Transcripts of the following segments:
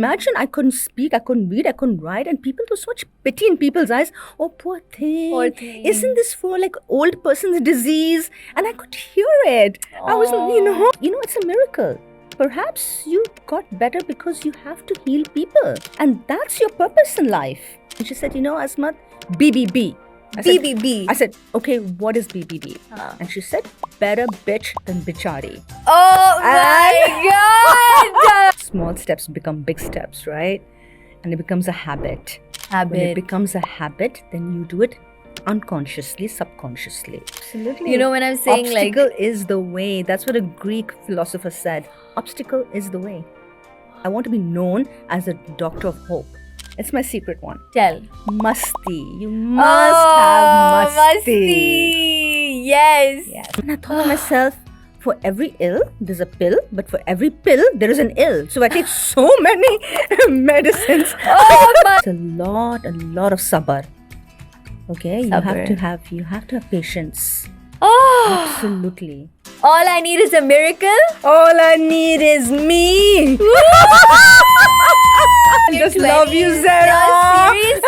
imagine I couldn't speak, I couldn't read, I couldn't write, and people, there was so much pity in people's eyes. Oh, poor thing. Poor thing. Isn't this for like old person's disease? And I could hear it. I was, it's a miracle. Perhaps you got better because you have to heal people. And that's your purpose in life. And she said, Azmat, BBB. I said, okay, what is BBB? And she said, better bitch than bichari. Oh my God! Small steps become big steps, right? And it becomes a habit. When it becomes a habit, then you do it unconsciously, subconsciously. Absolutely. You know, when I'm saying obstacle is the way. That's what a Greek philosopher said. Obstacle is the way. I want to be known as a doctor of hope. It's my secret one. Tell. Masti. You must have masti. Yes. And I thought to myself, for every ill, there's a pill, but for every pill, there is an ill. So I take so many medicines. It's a lot of sabr. Okay, Sabr. you have to have patience. Oh, Absolutely. all I need is a miracle. All I need is me. I just love you, Zara. Serious?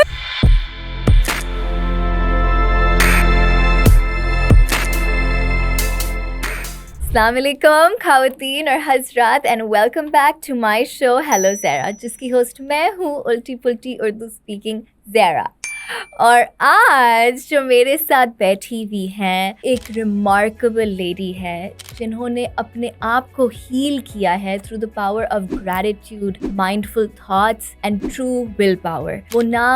Assalamu alaikum, Khawateen और हजरात, and welcome back to my show Hello Zara, जिसकी host मैं हूँ उल्टी पुल्टी Urdu speaking ज़ेरा। और आज जो मेरे साथ बैठी हुई हैं एक रिमार्केबल लेडी है जिन्होंने अपने आप को हील किया है through the power of gratitude, mindful thoughts and true will power. वो ना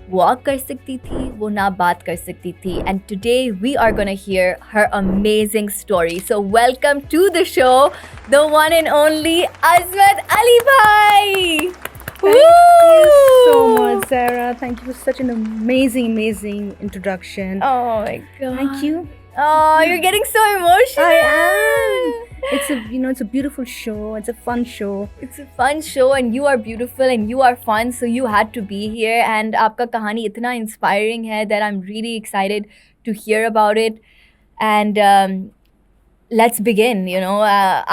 वॉक कर सकती थी, वो ना बात कर सकती थी, and today we are gonna hear her amazing story. So welcome to the show the one and only Azmat Ali भाई। Thank you so much, Zara. Thank you for such an amazing introduction. Oh my God. Thank you. Oh, you're getting so emotional. I am. It's a beautiful show. It's a fun show. It's a fun show and you are beautiful and you are fun, so you had to be here. And आपका कहानी इतना inspiring है that I'm really excited to hear about it. And let's begin.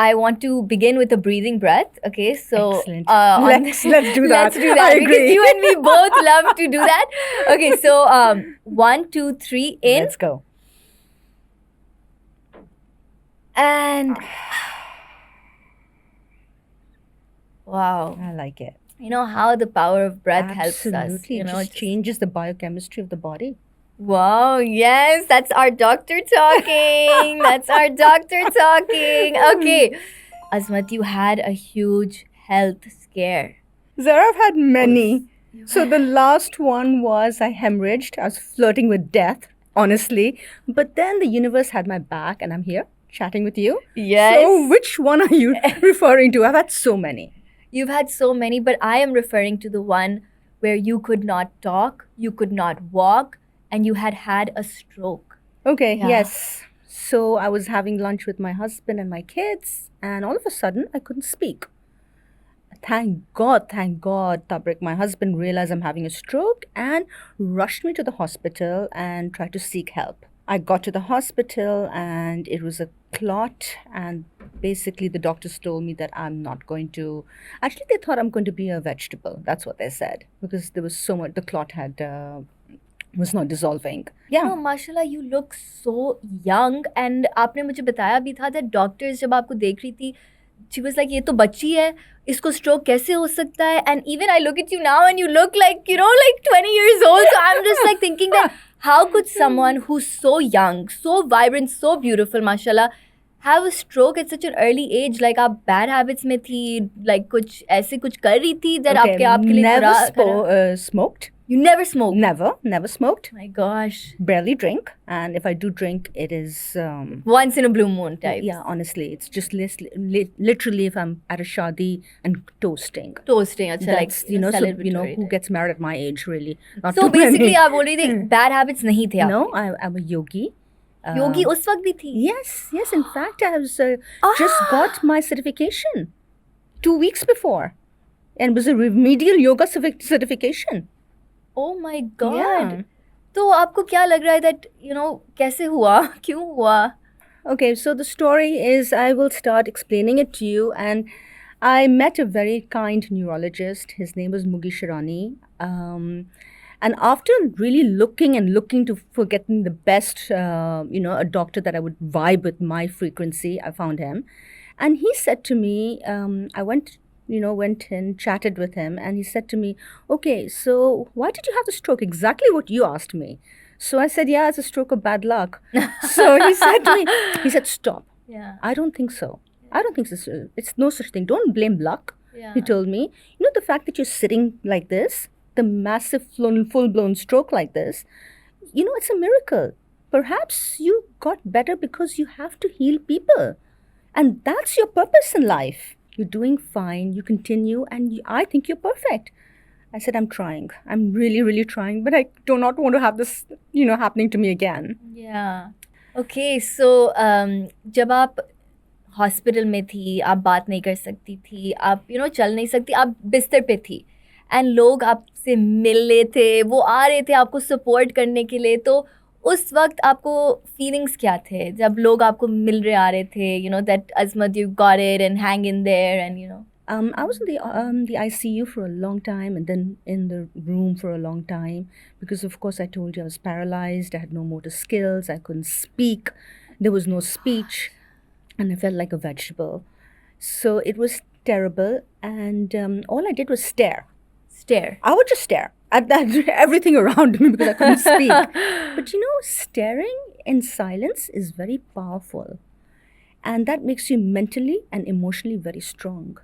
I want to begin with a breathing breath. Okay, so excellent. Let's do that. Let's do that. I agree. Because you and me both love to do that. Okay, so 1, 2, 3 in. Let's go. And wow, I like it. you know how the power of breath helps us. Absolutely. It just changes the biochemistry of the body. Wow, yes, that's our doctor talking. That's our doctor talking. Okay, Azmat, you had a huge health scare. Zara, I've had many. So the last one was I hemorrhaged. I was flirting with death, honestly. But then the universe had my back and I'm here chatting with you. Yes. So which one are you referring to? I've had so many. You've had so many, but I am referring to the one where you could not talk, you could not walk, and you had a stroke. Okay, Yeah. yes. So I was having lunch with my husband and my kids, and all of a sudden I couldn't speak. Thank God, Tabrik, my husband realized I'm having a stroke and rushed me to the hospital and tried to seek help. I got to the hospital and it was a clot, and basically the doctors told me that I'm not going to, actually they thought I'm going to be a vegetable. That's what they said, because there was so much, the clot was not dissolving. Yeah. No, mashallah, you look so young. And आपने मुझे बताया भी था that doctors जब आपको देख रही थी, she was like, ये तो बच्ची है, इसको stroke कैसे हो सकता है? And even I look at you now and you look like, like 20 years old. So I'm just like thinking that how could someone who's so young, so vibrant, so beautiful, mashallah, have a stroke at such an early age? Like आप bad habits में थी, like कुछ ऐसे कुछ कर रही थी that आपके आप के लिए never smoked. You never smoked? Never smoked. My gosh. Barely drink, and if I do drink, it is Once in a blue moon type. yeah, honestly, it's just literally if I'm at a shadi and toasting. Toasting, अच्छा, like That's, so, celebratory who type. gets married at my age, really. Not So too basically many. आप बोल रही थी bad habits नहीं थे आप? No, I'm a yogi. योगी उस वक्त भी थी? Yes. In fact, I was just got my certification 2 weeks before, and it was a remedial yoga certification. Oh my God. Yeah. तो आपको क्या लग रहा है that कैसे हुआ, क्यों हुआ? Okay, so the story is, I will start explaining it to you, and I met a very kind neurologist. His name was Mugi Shirani. And after really looking and looking for getting the best, a doctor that I would vibe with my frequency, I found him. And he said to me, I went in, chatted with him, and he said to me, okay, so why did you have the stroke? Exactly what you asked me. So I said, yeah, it's a stroke of bad luck. So he said to me, he said, stop. Yeah. I don't think so. I don't think so. It's no such thing. Don't blame luck. Yeah. He told me, the fact that you're sitting like this, the massive full-blown stroke like this, it's a miracle. Perhaps you got better because you have to heal people. And that's your purpose in life. You're doing fine. You continue, and I think you're perfect. I said, I'm trying. I'm really, really trying, but I do not want to have this, happening to me again. Yeah. Okay, so जब आप hospital में थी, आप बात नहीं कर सकती थी, आप चल नहीं सकती, आप बिस्तर पे थी एंड लोग आपसे मिल रहे थे, वो आ रहे थे आपको सपोर्ट करने के लिए, तो उस वक्त आपको फीलिंग्स क्या थे जब लोग आपको मिल रहे आ रहे थे, that Azmat, you got it and hang in there and I was in the ICU for a long time, and then in the room for a long time, because of course I told you I was paralyzed. I had no motor skills. I couldn't speak. There was no speech, and I felt like a vegetable. So it was terrible, and all I did was stare. Stare. I would just stare at everything around me because I couldn't speak. But staring in silence is very powerful, and that makes you mentally and emotionally very strong.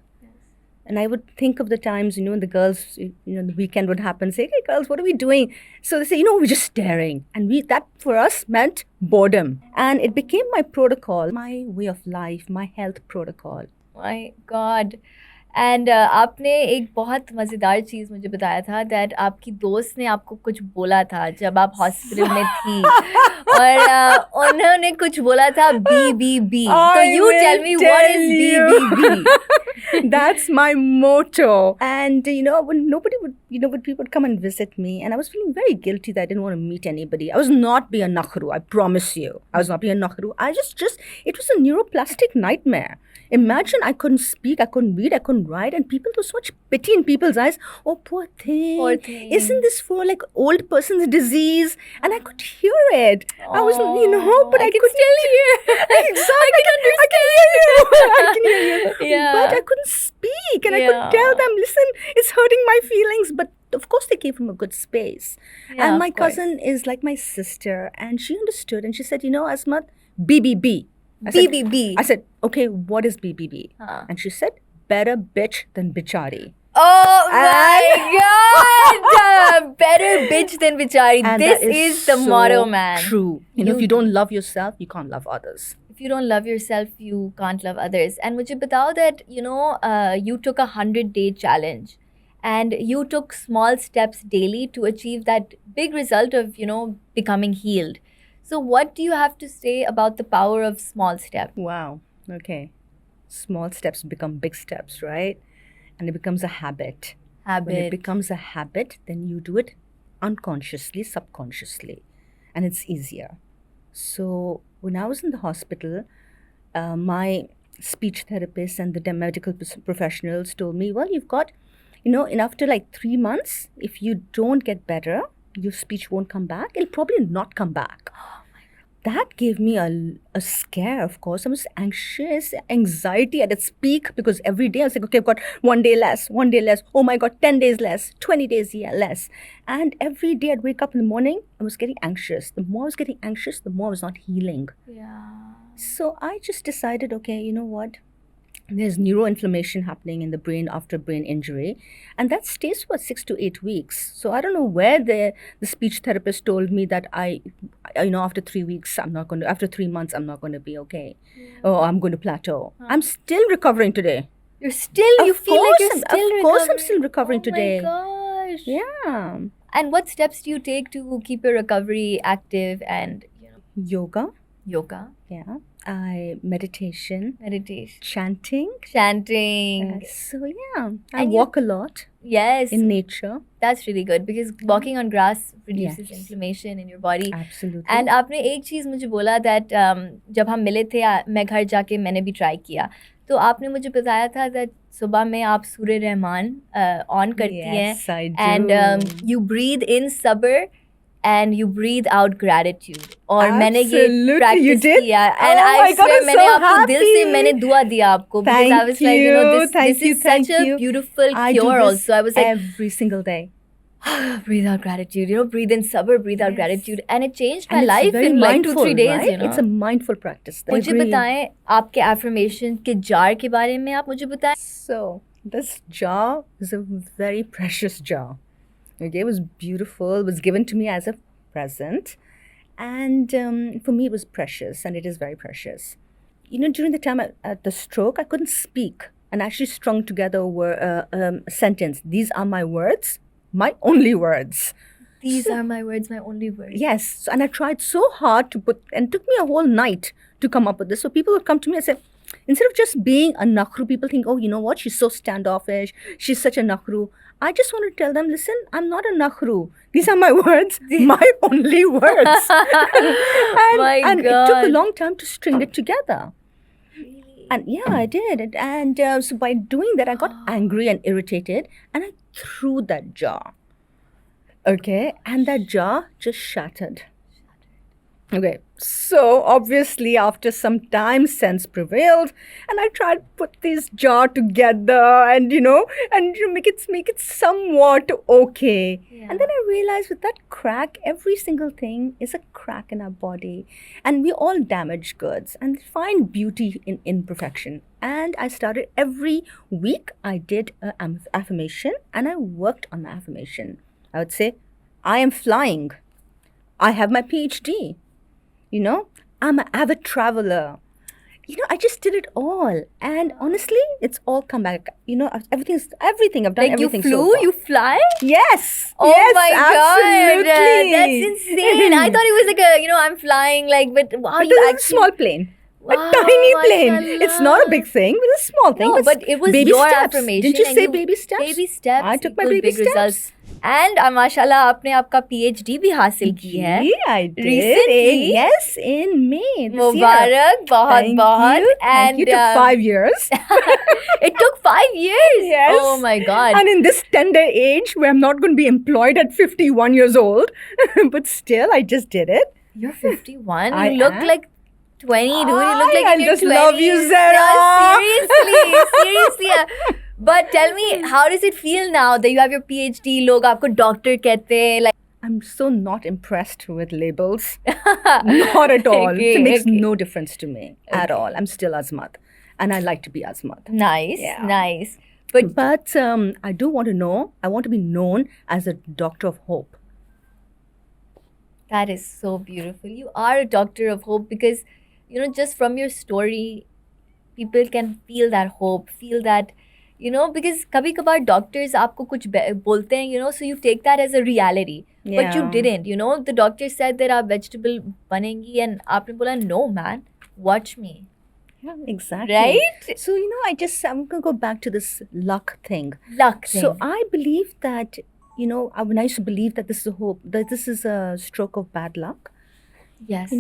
And I would think of the times, when the girls, the weekend would happen, say, hey, girls, what are we doing? So they say, we're just staring. And that for us meant boredom. And it became my protocol, my way of life, my health protocol. My God. And आपने एक बहुत मज़ेदार चीज़ मुझे बताया था that आपकी दोस्त ने आपको कुछ बोला था जब आप हॉस्पिटल में थी और उन्होंने कुछ बोला था BBB. तो you tell me what is BBB? That's my motto. And when nobody would, when people would come and visit me, and I was feeling very guilty that I didn't want to meet anybody. I was not being a nakhru, I promise you. I was not being a nakhru. I just it was a neuroplastic nightmare. Imagine I couldn't speak, I couldn't read, I couldn't write, and there was so much pity in people's eyes. Oh, poor thing. Poor thing. Isn't this for like old person's disease? And I could hear it. I was, but I could still hear. Exactly. I can hear you. I can hear you. Yeah. But I couldn't speak, and I couldn't tell them, listen, it's hurting my feelings. But of course, they came from a good space. Yeah, and my cousin is like my sister, and she understood, and she said, Azmat, BBB. I said, okay, what is BBB? And she said, better bitch than bichari. Oh my God! Better bitch than bichari. And this is the so motto, man. True. If you don't love yourself, you can't love others. If you don't love yourself, you can't love others. And mujhe batao that, you took a 100-day challenge. And you took small steps daily to achieve that big result of, becoming healed. So what do you have to say about the power of small steps? Wow. Okay. Small steps become big steps, right? And it becomes a habit. When it becomes a habit, then you do it unconsciously, subconsciously. And it's easier. So when I was in the hospital, my speech therapist and the medical professionals told me, well, you've got, after like 3 months, if you don't get better, your speech won't come back. It'll probably not come back. That gave me a scare, of course. I was anxious, anxiety at its peak, because every day I was like, okay, I've got 1 day less. Oh my God, 10 days less, 20 days less. And every day I'd wake up in the morning, I was getting anxious. The more I was getting anxious, the more I was not healing. Yeah. So I just decided, okay, you know what? There's neuroinflammation happening in the brain after brain injury, and that stays for 6 to 8 weeks. So I don't know where the speech therapist told me that after 3 weeks, after 3 months, I'm not going to be okay. Or I'm going to plateau. I'm still recovering today. You feel like you're still recovering? Of course I'm still recovering today. Oh my gosh. Yeah. And what steps do you take to keep your recovery active and, Yoga. Yeah. Meditation. Chanting. So yeah, I walk a lot. Yes. In nature. That's really good because walking on grass reduces inflammation in your body. Absolutely. And आपने एक चीज़ मुझे बोला that जब हम मिले थे मैं घर जाके मैंने भी try किया तो आपने मुझे बताया था that सुबह में आप सूर्य रहमान ऑन करती हैं Yes, I do. and you breathe in sabr and you breathe out gratitude. और मैंने ये Absolutely, you practice did? किया and Oh I my God, swear I'm मैंने so आपको दिल से happy. मैंने दुआ दिया आपको because I Thank was like, you know, you, this thank you, is thank such a you. beautiful I do cure this also. I was like, every single day. breathe out gratitude, you know, breathe in sabr, breathe out Yes. gratitude, and it changed my And it's life very in like mindful, 2-3 days, right? you know. It's a mindful practice. I मुझे agree. बताएं आपके affirmation के jar के बारे में आप मुझे बताएं. So, this jar is a very precious jar. Okay, it was beautiful. It was given to me as a present. And for me, it was precious, and it is very precious. You know, during the time at the stroke, I couldn't speak and actually strung together a sentence. These are my words, my only words. These are my words, my only words. Yes, and I tried so hard to put, and it took me a whole night to come up with this. So people would come to me and say, instead of just being a nakhru, people think, oh, you know what, she's so standoffish, she's such a nakhru. I just want to tell them, listen, I'm not a nakhru. These are my words, my only words. and it took a God. long time to string it together. Really? And yeah, I did. And so by doing that, I got angry and irritated, and I threw that jar. Okay, and that jar just shattered. Okay, so obviously after some time, sense prevailed, and I tried to put this jar together, and make it somewhat okay. Yeah. And then I realized with that crack, every single thing is a crack in our body, and we all damage goods and find beauty in imperfection. And I started every week. I did an affirmation, and I worked on my affirmation. I would say, I am flying. I have my PhD. You know, I'm an avid traveler. You know, I just did it all. And honestly, it's all come back. You know, everything. I've done Like you everything flew, so far. you fly? Yes. Oh yes, my absolutely. God, that's insane. I thought it was like I'm flying, like, but wow, But you this is a actually. small plane. Wow, a tiny plane. It's not a mashallah. big thing, but it's a small thing. No, but it was baby your steps. affirmation. Didn't you and say baby steps? Baby steps. I took my equal baby big steps. results. And माशाल्लाह आपने आपका PhD भी हासिल की है. Yeah, I did. Recently? Yes, in May this year. मुबारक बहुत Thank बहुत. you. And Thank you. Took 5 years. it took 5 years. Yes. Oh my God. And in this tender age where I'm not going to be employed at 51 years old, but still, I just did it. You're 51. I You look am. like 20, dude. You look like I in your just 20s. love you, Zara. Yeah, seriously. But tell me, how does it feel now that you have your PhD? लोग आपको doctor कहते हैं, like. I'm so not impressed with labels. Not at all. Okay, It makes okay. no difference to me at all. I'm still Azmat. And I like to be Azmat. Nice, Yeah. nice. But But I do want to know, I want to be known as a doctor of hope. that is so beautiful. You are a doctor of hope because, just from your story, people can feel that hope, feel that, because kabhi kabar doctors aapko kuch bolte hain, so you take that as a reality. But you Yeah. didn't, the doctor said that aap vegetable banengi and aapne bola, no man, watch me. Yeah, exactly. Right? So, I'm going to go back to this luck thing. Luck thing. So I believe that, when I used to believe that this is a hope, that this is a stroke of bad luck, yes.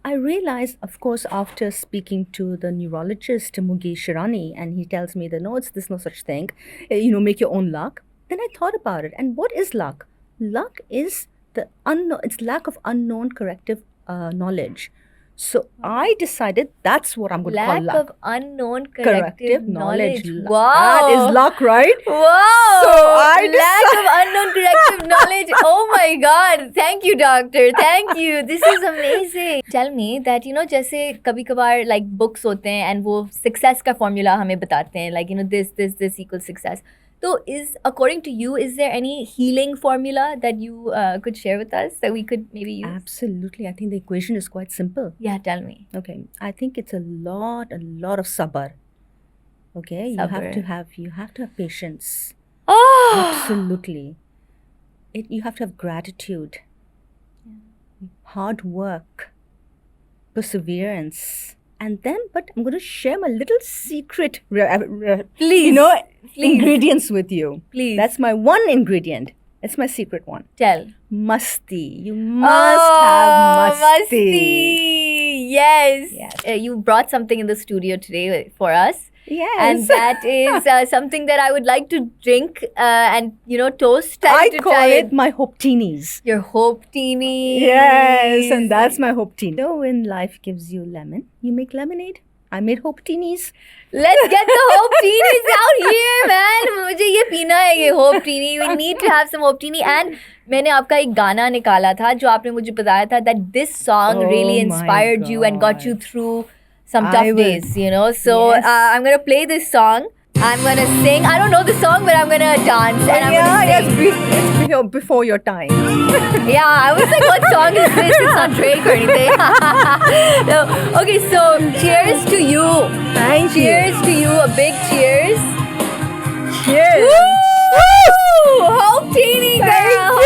I realized, of course, after speaking to the neurologist, Mukesh Shirani, and he tells me that, no, there's no such thing, make your own luck. Then I thought about it. And what is luck? Luck is the unknown, it's lack of unknown corrective knowledge. So I decided that's what I'm going to call Lack luck. of unknown corrective knowledge. Wow. That is luck, right? Wow! So I Lack of unknown corrective knowledge. Oh my God! Thank you, doctor. Thank you. This is amazing. Tell me that जैसे कभी कभार like books होते हैं and वो success का formula हमें बताते हैं like this equals success. So according to you, is there any healing formula that you could share with us that we could maybe use? Absolutely. I think the equation is quite simple. Yeah, tell me. Okay. I think it's a lot of sabr. Okay. You have to have patience. Oh! Absolutely. You have to have gratitude, hard work, perseverance. And then, but I'm going to share my little secret, Please. Please. ingredients with you. Please. That's my one ingredient. It's my secret one. Tell. Musti. You must have musti. Yes. Yes. You brought something in the studio today for us. Yes. And that is something that I would like to drink and, toast. I to call try it my hope teenies. your hope teeny. Yes, and that's my hope teen. So when life gives you lemon, you make lemonade. I made hope teenies. Let's get the hope teenies out here, man. मुझे ये पीना है, ये hope teeny. We need to have some hope teeny. And मैंने आपका एक गाना निकाला था जो आपने मुझे बताया था that this song really Oh my inspired you and got you God. through some tough I will- days, So Yes. I'm gonna play this song. I'm gonna sing. I don't know the song, but I'm gonna dance and I'm gonna yes, sing. it's before your time. Yeah, I was like, what song is this? It's not Drake or anything. No. Okay, so cheers to you. Thank you. Cheers to you. A big cheers. Cheers. Woo! Hope teeny, girl. Thank Hope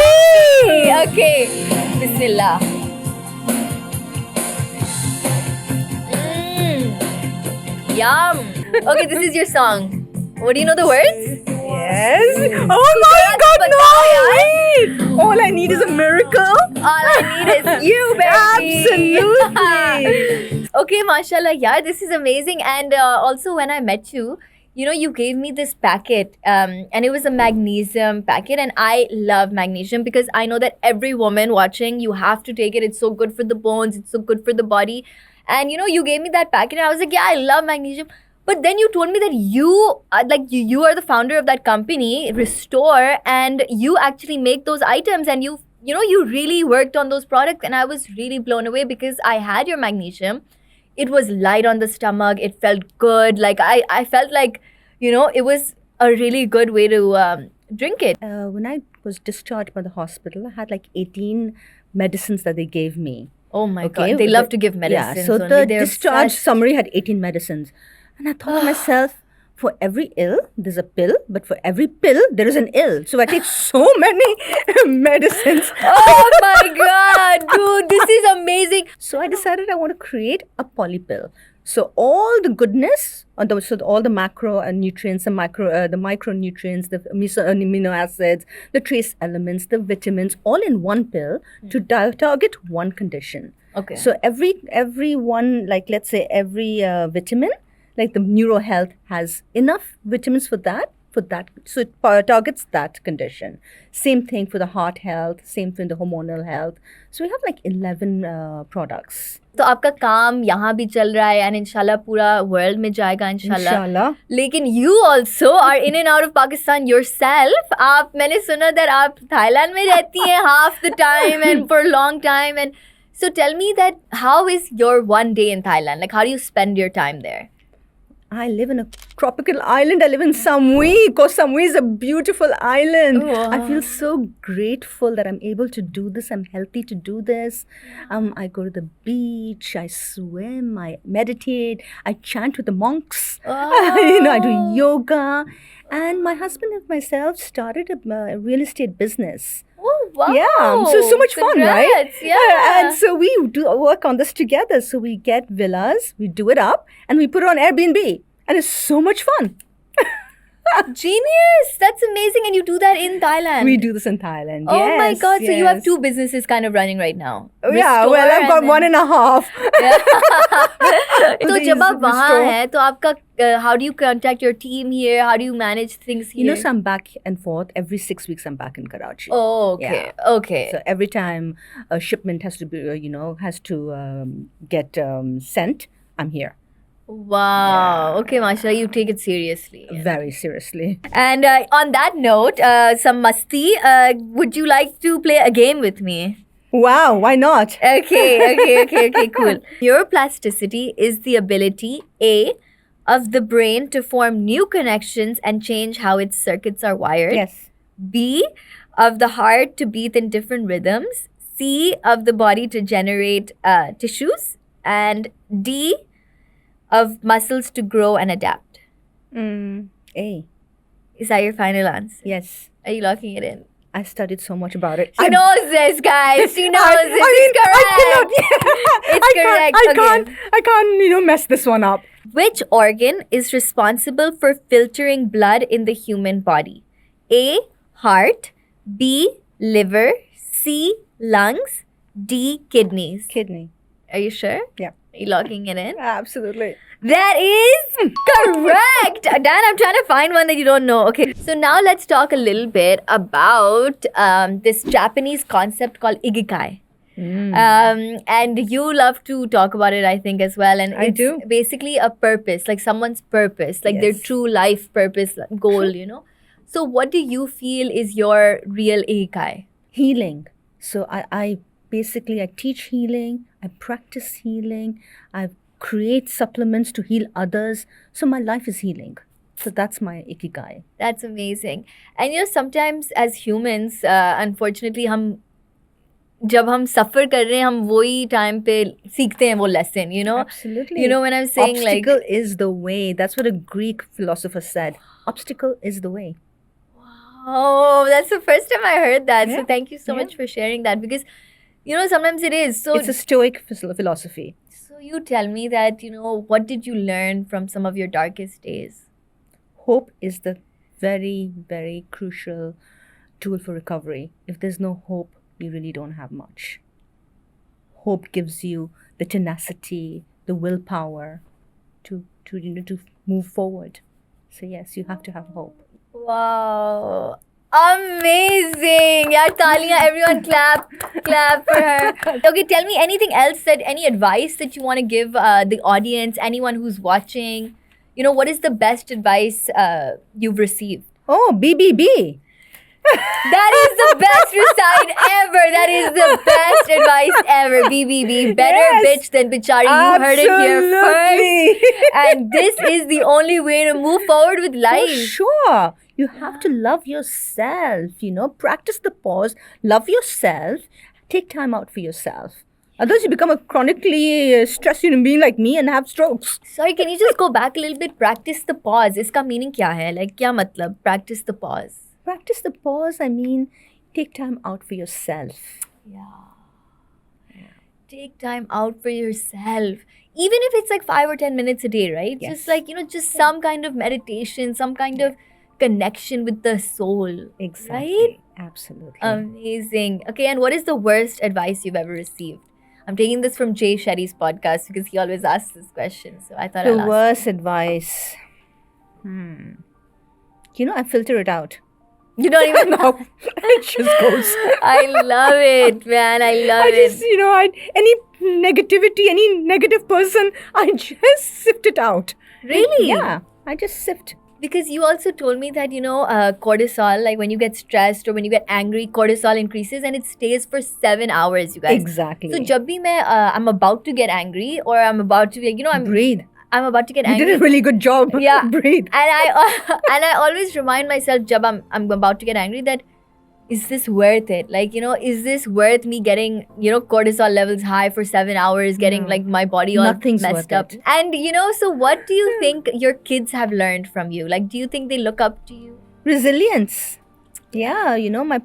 teeny. Okay. Bismillah. Yum. Okay, this is your song. What do you know the words? Yes. Oh my God, no! Wait. All I need is a miracle. All I need is you, baby. Absolutely. Okay, mashallah. Yeah, this is amazing. And also, when I met you, you gave me this packet, and it was a magnesium packet. And I love magnesium because I know that every woman watching, you have to take it. It's so good for the bones. It's so good for the body. And you gave me that packet, and I was like, yeah, I love magnesium. But then you told me that you are the founder of that company, Restore, and you actually make those items, and you really worked on those products, and I was really blown away because I had your magnesium. It was light on the stomach. It felt good. Like I felt like, it was a really good way to drink it. When I was discharged by the hospital, I had like 18 medicines that they gave me. Oh my Okay, God. They but love the- to give medicines. Yeah, so only. the They're discharge obsessed. summary had 18 medicines. And I thought to myself, for every ill, there's a pill, but for every pill, there is an ill. So I take so many medicines. Oh my God, dude, this is amazing. So I decided I want to create a polypill. So all the goodness, all the macro nutrients, the micronutrients, the amino acids, the trace elements, the vitamins, all in one pill to target one condition. Okay. So every one, like let's say every vitamin, like the neuro health has enough vitamins for that. So it targets that condition. Same thing for the heart health, same thing the hormonal health. So we have like 11 products. तो आपका काम यहाँ भी चल रहा है and इंशाल्लाह पूरा वर्ल्ड में जाएगा इंशाल्लाह. Inshallah. लेकिन you also are in and out of Pakistan yourself. मैंने सुना that आप थाईलैंड में रहती हैं half the time and for a long time. And so tell me that how is your one day in Thailand? Like how do you spend your time there? I live in a tropical island. I live in Samui. Koh Samui is a beautiful island. Wow. I feel so grateful that I'm able to do this. I'm healthy to do this. I go to the beach. I swim. I meditate. I chant with the monks. I do yoga. And my husband and myself started a real estate business. Oh, wow. Yeah, so much fun, right? Congrats, yeah. And so we do work on this together. So we get villas, we do it up, and we put it on Airbnb, and it's so much fun. Genius. That's amazing. And you do that in Thailand. We do this in Thailand. Oh my Yes, God. So you have yes. two businesses kind of running right now. Oh, yeah, Restore well, I've and got then- one and a half. तो These जब आप वहाँ Restore. हैं तो आपका how do you contact your team here? How do you manage things here? You know, so I'm back and forth. Every 6 weeks, I'm back in Karachi. Oh, okay. Okay. So every time a shipment has to be, get sent, I'm here. Wow. Okay, Masha, you take it seriously. Very seriously. And on that note, some masti, would you like to play a game with me? Wow, why not? Okay, cool. Neuroplasticity is the ability, A, of the brain to form new connections and change how its circuits are wired. Yes. B, of the heart to beat in different rhythms. C, of the body to generate tissues. And D, of muscles to grow and adapt. A. Is that your final answer? Yes. Are you locking it in? I studied so much about it. She knows this, guys. She knows this. It's correct. It's correct. Okay. I can't, mess this one up. Which organ is responsible for filtering blood in the human body? A, heart. B, liver. C, lungs. D, kidneys. Kidney. Are you sure? Yeah. Are you locking it in? Absolutely. That is correct. Dan, I'm trying to find one that you don't know. Okay, so now let's talk a little bit about this Japanese concept called ikigai. And you love to talk about it, I think, as well. And I it's do. basically a purpose, like someone's purpose, like their Yes. true life purpose, goal, you know. So, what do you feel is your real ikigai? Healing. So I basically I teach healing, I practice healing, I create supplements to heal others. So my life is healing. So that's my ikigai. That's amazing. And you know, sometimes as humans, unfortunately, जब हम सफर कर रहे हैं हम वही time पे सीखते हैं वो lesson Absolutely. you know when I'm saying Obstacle is the way. That's what a Greek philosopher said. Obstacle is the way. oh, that's the first time I heard that, so Yeah. thank you so Yeah. much for sharing that, because you know sometimes it is so. It's a Stoic philosophy. So you tell me that, you know, what did you learn from some of your darkest days? Hope is the very, very crucial tool for recovery. If there's no hope, you really don't have much. Hope gives you the tenacity, the willpower to move forward. So yes, you have to have hope. Wow. Amazing. Yeah, Talia, everyone clap for her. Okay, tell me anything else, any advice that you want to give the audience, anyone who's watching. You know, what is the best advice you've received? Oh, BBB. That is the best recite ever. That is the best advice ever. BBB. Better Yes. bitch than bichari. You heard it here Absolutely. first. And this is the only way to move forward with For life. sure. You have to love yourself, practice the pause, love yourself, take time out for yourself. Otherwise, you become a chronically stressed human being like me and have strokes. Sorry, can you just go back a little bit? Practice the pause. Iska meaning kya hai? Like, kya matlab? Practice the pause. Practice the pause, I mean, take time out for yourself. Yeah. Take time out for yourself. Even if it's like 5 or 10 minutes a day, right? Yes. Just like, just some kind of meditation, some kind of connection with the soul. Exactly. Right? Absolutely. Amazing. Okay, and what is the worst advice you've ever received? I'm taking this from Jay Shetty's podcast because he always asks this question. So I thought the I'll ask. worst advice. I filter it out. You don't even know. It just goes. I love it, man. I love I it. just, any negativity, any negative person, I just sift it out. Really? Yeah, I just sift. Because you also told me that, cortisol, like when you get stressed or when you get angry, cortisol increases and it stays for 7 hours, you guys. Exactly. So, jab bhi I'm about to get angry or I'm about to, breathe. I'm about to get You angry. did a really good job. Yeah. Breathe. And I always remind myself, jab I'm about to get angry, that is this worth it? Like, is this worth me getting, cortisol levels high for 7 hours, getting No. like my body all Nothing's messed worth up? it. And, so what do you think your kids have learned from you? Like, do you think they look up to you? Resilience. Yeah, my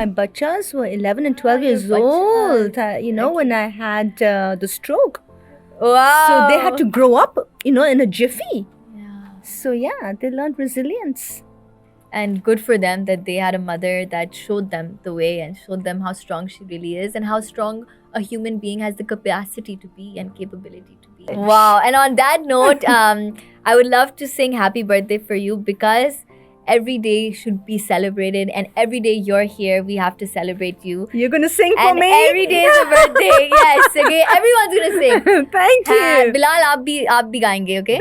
bachas were 11 and 12 your years old, bachas. when I had the stroke. Wow. So they had to grow up, in a jiffy. Yeah. So yeah, they learned resilience. And good for them that they had a mother that showed them the way and showed them how strong she really is and how strong a human being has the capacity to be and capability to be. Wow. And on that note, I would love to sing happy birthday for you because every day should be celebrated and every day you're here, we have to celebrate you. You're going to sing for And me? every day is a birthday. Yes, okay. Everyone's gonna sing. Thank you. Bilal, आप भी गाएंगे, okay?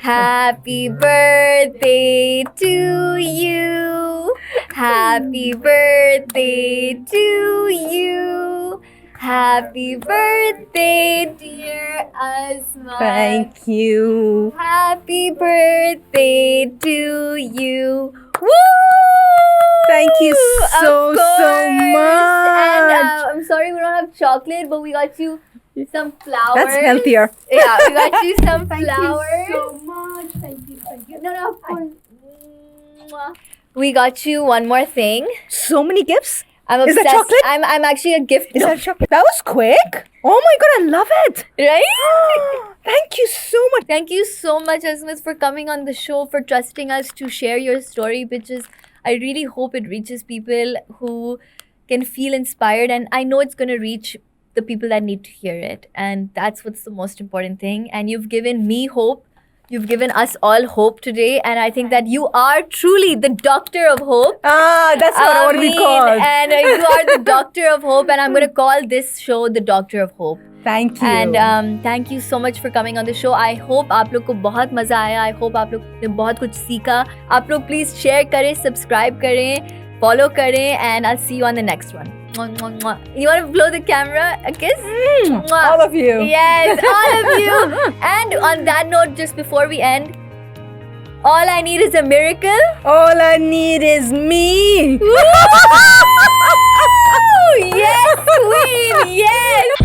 Happy birthday to you. Happy birthday to you. Happy birthday, dear Asma. Thank you. Happy birthday to you. Woo! Thank you Of so course. much. And I'm sorry we don't have chocolate, but we got you some flowers. That's healthier. Yeah, we got you some flowers. so much. Thank you. No, of course. Mwah. We got you one more thing. So many gifts. I'm Is obsessed. that chocolate? I'm actually a gift. Is that chocolate? That was quick. Oh my god, I love it. Right? Thank you so much. Thank you so much, Asmat, for coming on the show, for trusting us to share your story, bitches. I really hope it reaches people who can feel inspired, and I know it's going to reach the the people that need to hear it. And that's what's the most important thing. And you've given me hope. You've given us all hope today. And I think that you are truly the doctor of hope. That's what I want to be called. And you are the doctor of hope. And I'm going to call this show the Doctor of Hope. Thank you. And thank you so much for coming on the show. I hope आप लोग को बहुत मजा आया. I hope आप लोग ने बहुत कुछ सीखा. आप लोग please share करें, subscribe करें, follow करें, and I'll see you on the next one. Mwah, mwah, mwah. You want to blow the camera a kiss? Mwah. All of you. Yes, all of you. And on that note, just before we end, all I need is a miracle. All I need is me. Woo! Yes, queen. Yes.